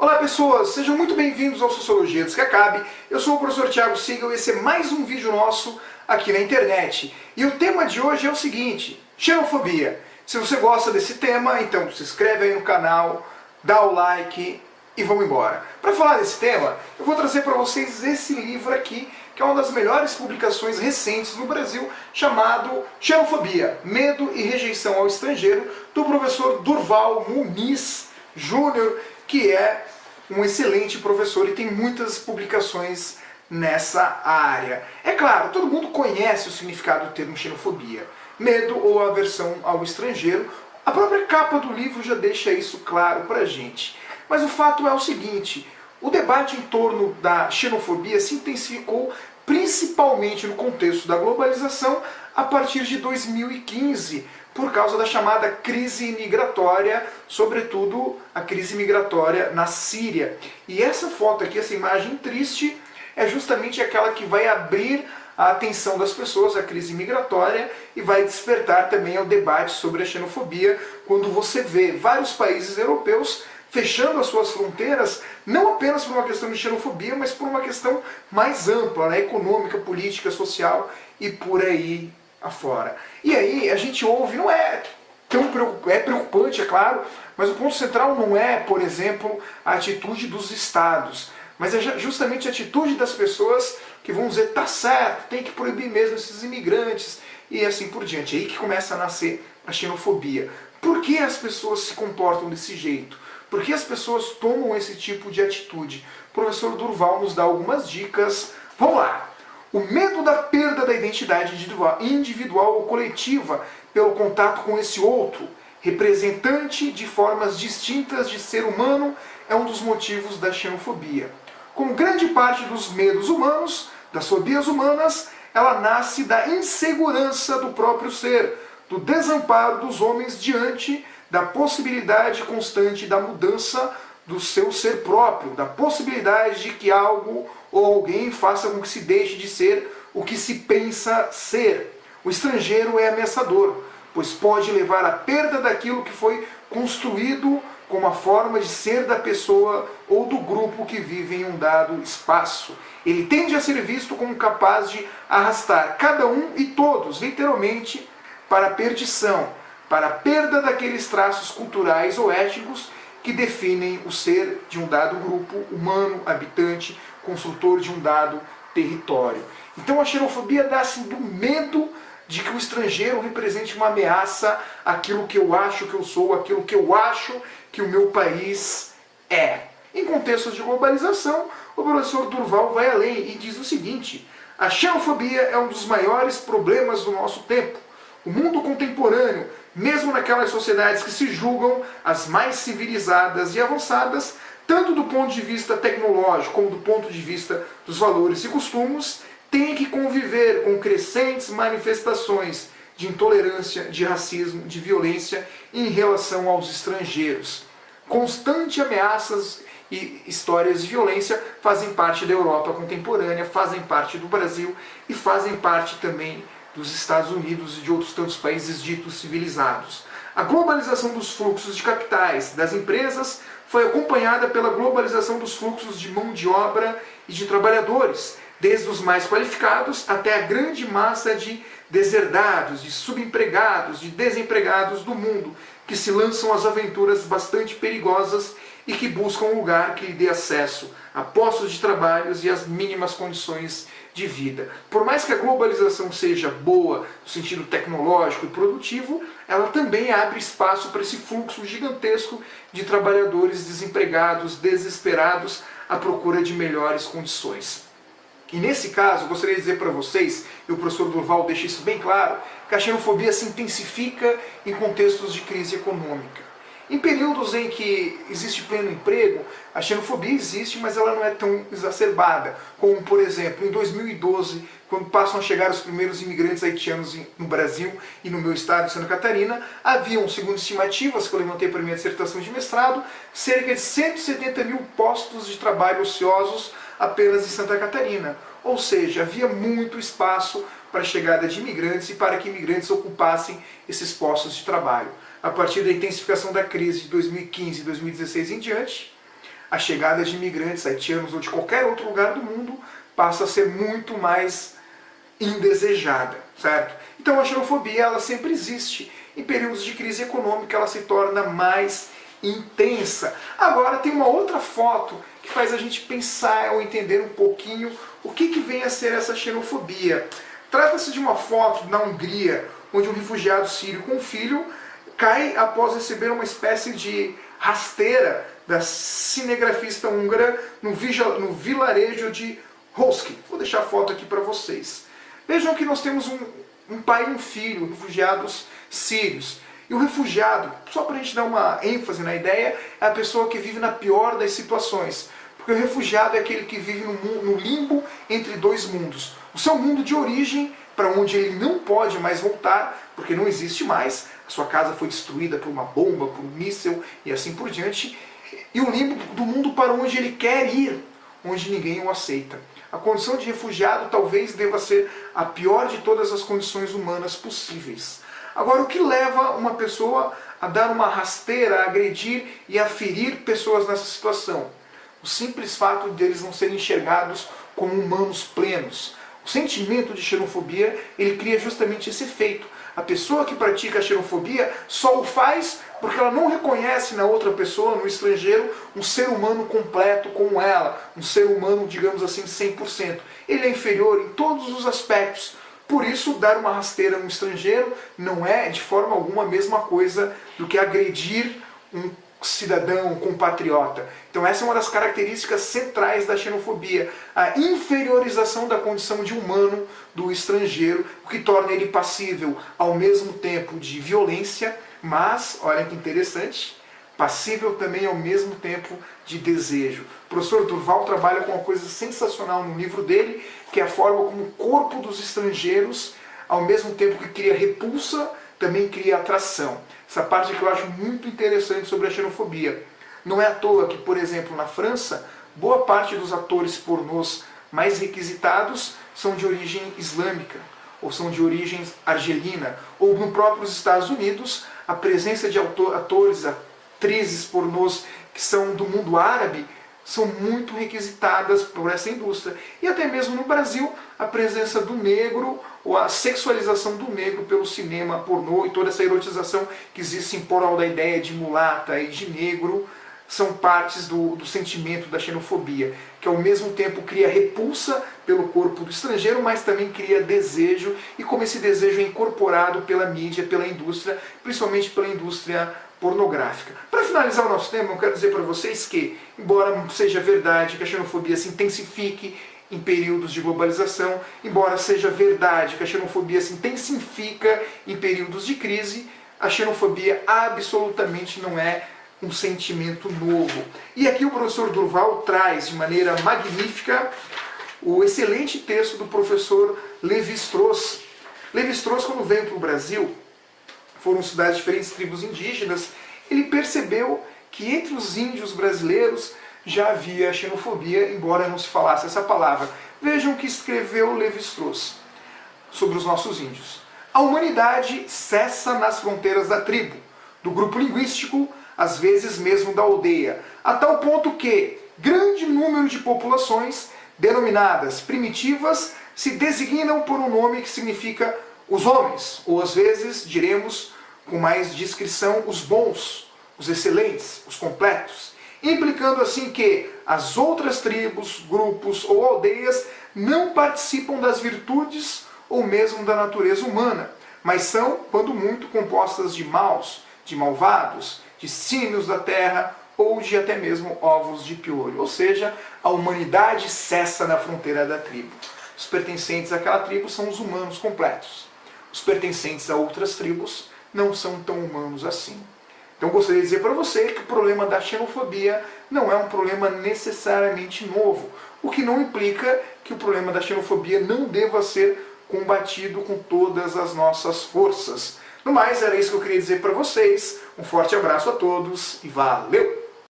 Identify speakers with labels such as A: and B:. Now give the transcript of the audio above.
A: Olá pessoas, sejam muito bem-vindos ao Sociologia Antes que Acabe. Eu sou o professor Thiago Siegel e esse é mais um vídeo nosso aqui na internet. E o tema de hoje é o seguinte: xenofobia. Se você gosta desse tema, então se inscreve aí no canal, dá o like e vamos embora. Para falar desse tema, eu vou trazer para vocês esse livro aqui, que é uma das melhores publicações recentes no Brasil, chamado Xenofobia, Medo e Rejeição ao Estrangeiro, do professor Durval Muniz Júnior, que é um excelente professor e tem muitas publicações nessa área. É claro, todo mundo conhece o significado do termo xenofobia, medo ou aversão ao estrangeiro. A própria capa do livro já deixa isso claro pra gente. Mas o fato é o seguinte: o debate em torno da xenofobia se intensificou principalmente no contexto da globalização a partir de 2015, por causa da chamada crise migratória, sobretudo a crise migratória na Síria. E essa foto aqui, essa imagem triste, é justamente aquela que vai abrir a atenção das pessoas à crise migratória e vai despertar também ao debate sobre a xenofobia, quando você vê vários países europeus fechando as suas fronteiras, não apenas por uma questão de xenofobia, mas por uma questão mais ampla, né, econômica, política, social e por aí afora. E aí a gente ouve, não é tão preocupante, é preocupante, é claro, mas o ponto central não é, por exemplo, a atitude dos estados, mas é justamente a atitude das pessoas que vão dizer: tá certo, tem que proibir mesmo esses imigrantes e assim por diante. É aí que começa a nascer a xenofobia. Por que as pessoas se comportam desse jeito? Por que as pessoas tomam esse tipo de atitude? O professor Durval nos dá algumas dicas. Vamos lá! O medo da perda da identidade individual ou coletiva pelo contato com esse outro, representante de formas distintas de ser humano, é um dos motivos da xenofobia. Como grande parte dos medos humanos, das fobias humanas, ela nasce da insegurança do próprio ser, do desamparo dos homens diante da possibilidade constante da mudança do seu ser próprio, da possibilidade de que algo ou alguém faça com que se deixe de ser o que se pensa ser. O estrangeiro é ameaçador, pois pode levar à perda daquilo que foi construído como a forma de ser da pessoa ou do grupo que vive em um dado espaço. Ele tende a ser visto como capaz de arrastar cada um e todos, literalmente, para a perdição, para a perda daqueles traços culturais ou étnicos que definem o ser de um dado grupo humano, habitante, construtor de um dado território. Então a xenofobia dá-se do medo de que o estrangeiro represente uma ameaça àquilo que eu acho que eu sou, àquilo que eu acho que o meu país é. Em contextos de globalização, o professor Durval vai além e diz o seguinte: a xenofobia é um dos maiores problemas do nosso tempo. O mundo contemporâneo, mesmo naquelas sociedades que se julgam as mais civilizadas e avançadas, tanto do ponto de vista tecnológico como do ponto de vista dos valores e costumes, tem que conviver com crescentes manifestações de intolerância, de racismo, de violência em relação aos estrangeiros. Constantes ameaças e histórias de violência fazem parte da Europa contemporânea, fazem parte do Brasil e fazem parte também dos Estados Unidos e de outros tantos países ditos civilizados. A globalização dos fluxos de capitais das empresas foi acompanhada pela globalização dos fluxos de mão de obra e de trabalhadores, desde os mais qualificados até a grande massa de deserdados, de subempregados, de desempregados do mundo, que se lançam às aventuras bastante perigosas e que buscam um lugar que lhe dê acesso a postos de trabalho e às mínimas condições de vida. Por mais que a globalização seja boa no sentido tecnológico e produtivo, ela também abre espaço para esse fluxo gigantesco de trabalhadores desempregados, desesperados, à procura de melhores condições. E nesse caso, gostaria de dizer para vocês, e o professor Durval deixa isso bem claro, que a xenofobia se intensifica em contextos de crise econômica. Em períodos em que existe pleno emprego, a xenofobia existe, mas ela não é tão exacerbada. Como, por exemplo, em 2012, quando passam a chegar os primeiros imigrantes haitianos no Brasil e no meu estado de Santa Catarina, haviam, segundo estimativas que eu levantei para a minha dissertação de mestrado, cerca de 170 mil postos de trabalho ociosos apenas em Santa Catarina. Ou seja, havia muito espaço para a chegada de imigrantes e para que imigrantes ocupassem esses postos de trabalho. A partir da intensificação da crise de 2015 e 2016 em diante, a chegada de imigrantes haitianos ou de qualquer outro lugar do mundo passa a ser muito mais indesejada, certo? Então a xenofobia ela sempre existe. Em períodos de crise econômica ela se torna mais intensa. Agora tem uma outra foto que faz a gente pensar ou entender um pouquinho o que vem a ser essa xenofobia. Trata-se de uma foto na Hungria, onde um refugiado sírio com um filho cai após receber uma espécie de rasteira da cinegrafista húngara no vilarejo de Hősök. Vou deixar a foto aqui para vocês. Vejam que nós temos um pai e um filho, refugiados sírios. E o refugiado, só para a gente dar uma ênfase na ideia, é a pessoa que vive na pior das situações. Porque o refugiado é aquele que vive no limbo entre dois mundos. O seu mundo de origem, para onde ele não pode mais voltar, porque não existe mais, a sua casa foi destruída por uma bomba, por um míssil e assim por diante, e o limbo do mundo para onde ele quer ir, onde ninguém o aceita. A condição de refugiado talvez deva ser a pior de todas as condições humanas possíveis. Agora, o que leva uma pessoa a dar uma rasteira, a agredir e a ferir pessoas nessa situação? O simples fato deles não serem enxergados como humanos plenos. O sentimento de xenofobia, ele cria justamente esse efeito. A pessoa que pratica a xenofobia só o faz porque ela não reconhece na outra pessoa, no estrangeiro, um ser humano completo como ela, um ser humano, digamos assim, 100%. Ele é inferior em todos os aspectos. Por isso, dar uma rasteira a um estrangeiro não é, de forma alguma, a mesma coisa do que agredir um cidadão, um compatriota. Então essa é uma das características centrais da xenofobia, a inferiorização da condição de humano do estrangeiro, o que torna ele passível ao mesmo tempo de violência, mas, olha que interessante, passível também ao mesmo tempo de desejo. O professor Durval trabalha com uma coisa sensacional no livro dele, que é a forma como o corpo dos estrangeiros, ao mesmo tempo que cria repulsa, também cria atração. Essa parte que eu acho muito interessante sobre a xenofobia. Não é à toa que, por exemplo, na França, boa parte dos atores pornôs mais requisitados são de origem islâmica, ou são de origem argelina, ou no próprios Estados Unidos, a presença de atores, atrizes pornôs que são do mundo árabe são muito requisitadas por essa indústria. E até mesmo no Brasil, a presença do negro, ou a sexualização do negro pelo cinema pornô e toda essa erotização que existe em prol da ideia de mulata e de negro, são partes do sentimento da xenofobia, que ao mesmo tempo cria repulsa pelo corpo do estrangeiro, mas também cria desejo, e como esse desejo é incorporado pela mídia, pela indústria, principalmente pela indústria pornográfica. Para finalizar o nosso tema, eu quero dizer para vocês que, embora seja verdade que a xenofobia se intensifique em períodos de globalização, embora seja verdade que a xenofobia se intensifica em períodos de crise, a xenofobia absolutamente não é um sentimento novo. E aqui o professor Durval traz de maneira magnífica o excelente texto do professor Lévi-Strauss. Lévi-Strauss, quando veio para o Brasil, foram estudadas diferentes tribos indígenas, ele percebeu que entre os índios brasileiros já havia xenofobia, embora não se falasse essa palavra. Vejam o que escreveu Lévi-Strauss sobre os nossos índios. A humanidade cessa nas fronteiras da tribo, do grupo linguístico, às vezes mesmo da aldeia, a tal ponto que grande número de populações, denominadas primitivas, se designam por um nome que significa os homens, ou às vezes, diremos com mais discrição, os bons, os excelentes, os completos, implicando assim que as outras tribos, grupos ou aldeias não participam das virtudes ou mesmo da natureza humana, mas são, quando muito, compostas de maus, de malvados, de símios da terra ou de até mesmo ovos de piolho. Ou seja, a humanidade cessa na fronteira da tribo. Os pertencentes àquela tribo são os humanos completos. Os pertencentes a outras tribos não são tão humanos assim. Então eu gostaria de dizer para você que o problema da xenofobia não é um problema necessariamente novo, o que não implica que o problema da xenofobia não deva ser combatido com todas as nossas forças. No mais, era isso que eu queria dizer para vocês. Um forte abraço a todos e valeu!